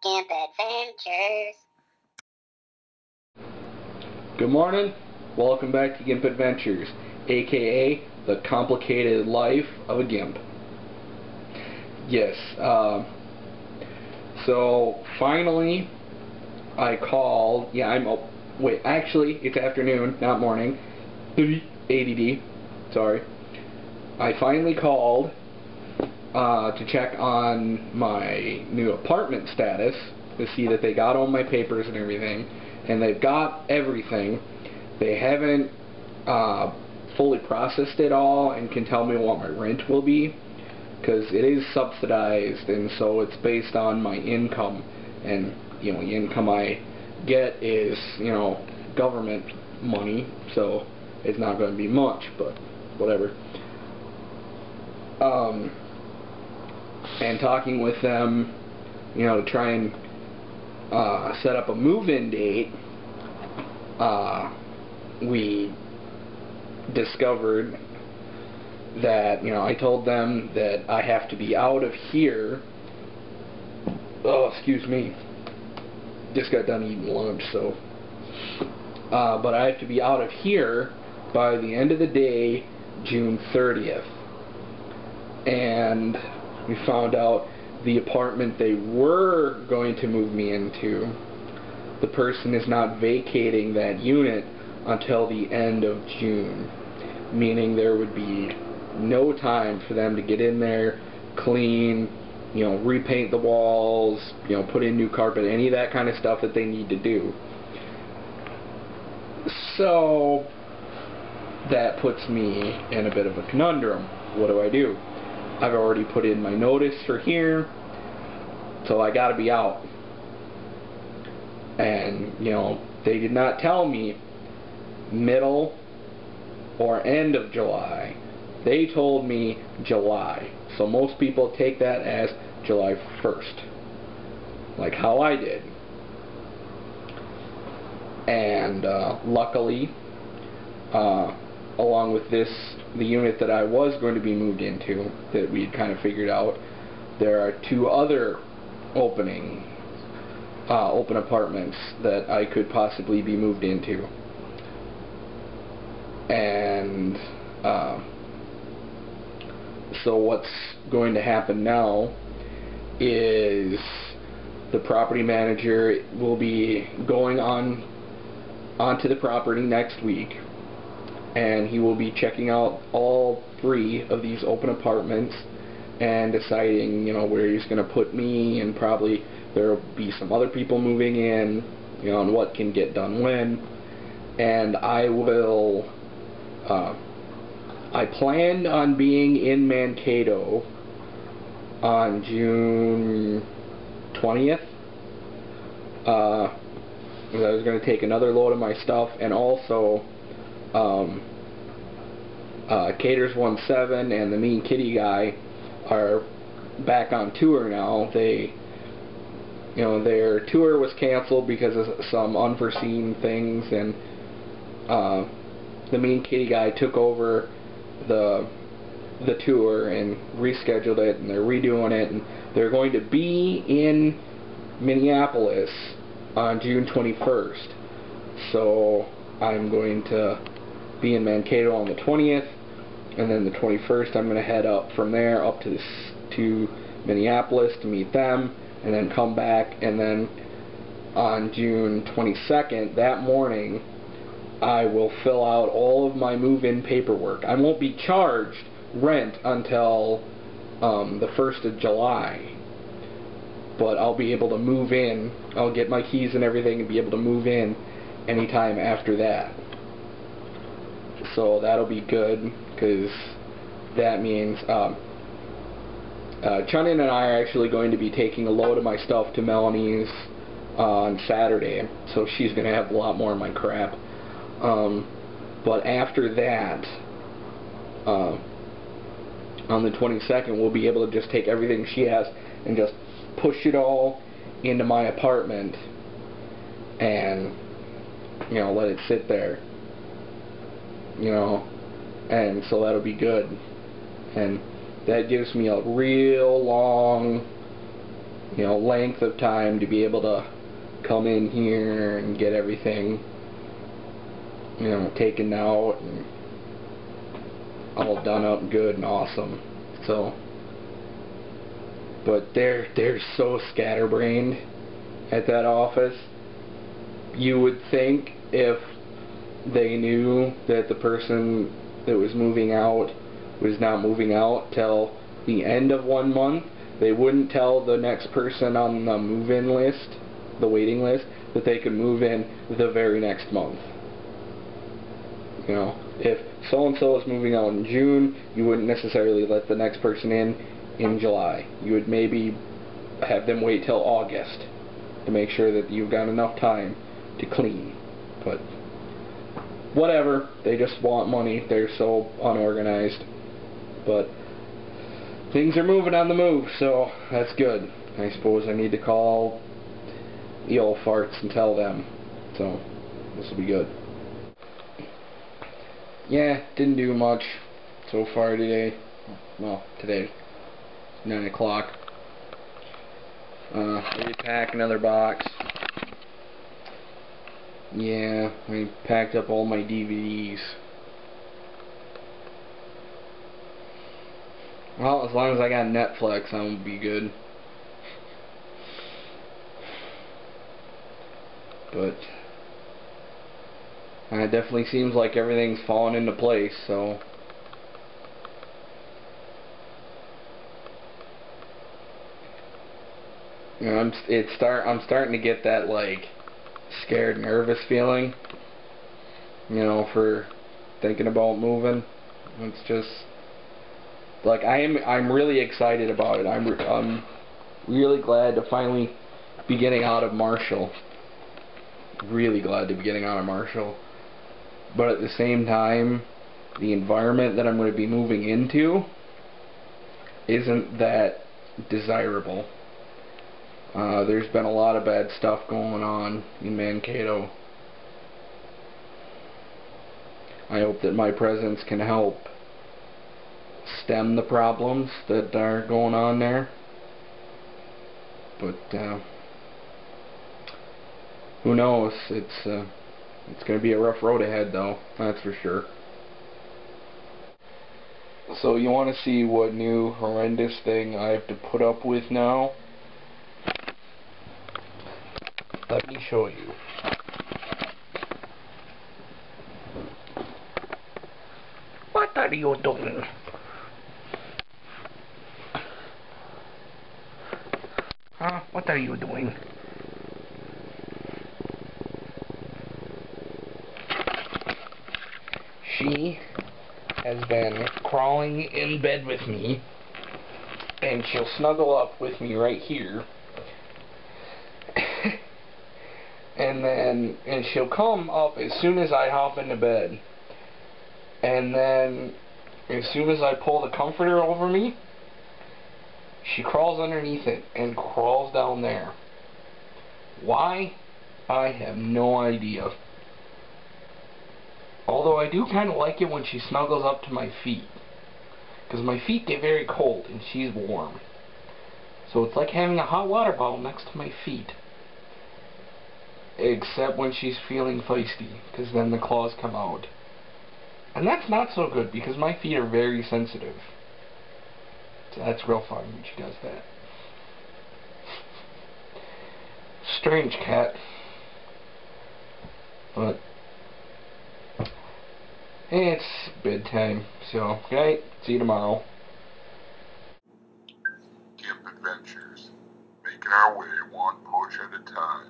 Gimp Adventures. Good morning. Welcome back to Gimp Adventures, aka the complicated life of a gimp. Yes, so finally I called. Yeah, wait, actually it's afternoon, not morning. ADD. Sorry. I finally called to check on my new apartment status to see that they got all my papers and everything, and they've got everything. They haven't fully processed it all and can tell me what my rent will be, because it is subsidized, and so it's based on my income, and the income I get is government money, so it's not going to be much, but whatever. And talking with them, to try and set up a move-in date, we discovered that, I told them that I have to be out of here. Oh, excuse me. Just got done eating lunch, so. But I have to be out of here by the end of the day, June 30th. And we found out the apartment they were going to move me into, the person is not vacating that unit until the end of June, meaning there would be no time for them to get in there, clean, repaint the walls, put in new carpet, any of that kind of stuff that they need to do. So that puts me in a bit of a conundrum. What do I do? I've already put in my notice for here, so I gotta be out. And, they did not tell me middle or end of July. They told me July. So most people take that as July 1st, like how I did. And luckily, along with the unit that I was going to be moved into, that we had kind of figured out, there are two other open apartments that I could possibly be moved into. And so what's going to happen now is the property manager will be going onto the property next week, and he will be checking out all three of these open apartments and deciding, where he's going to put me, and probably there will be some other people moving in, and what can get done when. And I will, I planned on being in Mankato on June 20th. I was going to take another load of my stuff, and also Caters 17 and the Mean Kitty guy are back on tour now. Their tour was canceled because of some unforeseen things, and the Mean Kitty guy took over the tour and rescheduled it, and they're redoing it, and they're going to be in Minneapolis on June 21st. So I'm going to be in Mankato on the 20th, and then the 21st I'm going to head up from there up to Minneapolis to meet them, and then come back, and then on June 22nd, that morning, I will fill out all of my move-in paperwork. I won't be charged rent until the 1st of July, but I'll be able to move in. I'll get my keys and everything and be able to move in anytime after that. So that'll be good, because that means Chunin and I are actually going to be taking a load of my stuff to Melanie's on Saturday, so she's going to have a lot more of my crap. But after that, on the 22nd, we'll be able to just take everything she has and just push it all into my apartment and, let it sit there. And so that'll be good. And that gives me a real long length of time to be able to come in here and get everything, taken out and all done up good and awesome. So, but they're so scatterbrained at that office. You would think if they knew that the person that was moving out was not moving out till the end of 1 month, they wouldn't tell the next person on the move-in list, the waiting list, that they could move in the very next month. If so-and-so is moving out in June, you wouldn't necessarily let the next person in July. You would maybe have them wait till August to make sure that you've got enough time to clean. But whatever, they just want money. They're so unorganized. But things are moving on the move, so that's good. I suppose I need to call the old farts and tell them. So this will be good. Yeah, didn't do much so far today. Well, today, 9 o'clock. Repack another box. Yeah, I packed up all my DVDs. Well, as long as I got Netflix, I'm gonna be good. But it definitely seems like everything's falling into place, so I'm starting to get that like scared, nervous feeling, for thinking about moving. It's just like I'm really excited about it. I'm really glad to finally be getting out of Marshall. Really glad to be getting out of Marshall. But at the same time, the environment that I'm going to be moving into isn't that desirable. There's been a lot of bad stuff going on in Mankato. I hope that my presence can help stem the problems that are going on there. But who knows? It's going to be a rough road ahead, though. That's for sure. So you want to see what new horrendous thing I have to put up with now? Let me show you. What are you doing? Huh? What are you doing? She has been crawling in bed with me, and she'll snuggle up with me right here. and she'll come up as soon as I hop into bed. And then as soon as I pull the comforter over me, she crawls underneath it and crawls down there. Why? I have no idea. Although I do kind of like it when she snuggles up to my feet, because my feet get very cold and she's warm. So it's like having a hot water bottle next to my feet. Except when she's feeling feisty, because then the claws come out. And that's not so good, because my feet are very sensitive. So that's real fun when she does that. Strange cat. But it's bedtime, so good night. See you tomorrow. Camp Adventures, making our way one push at a time.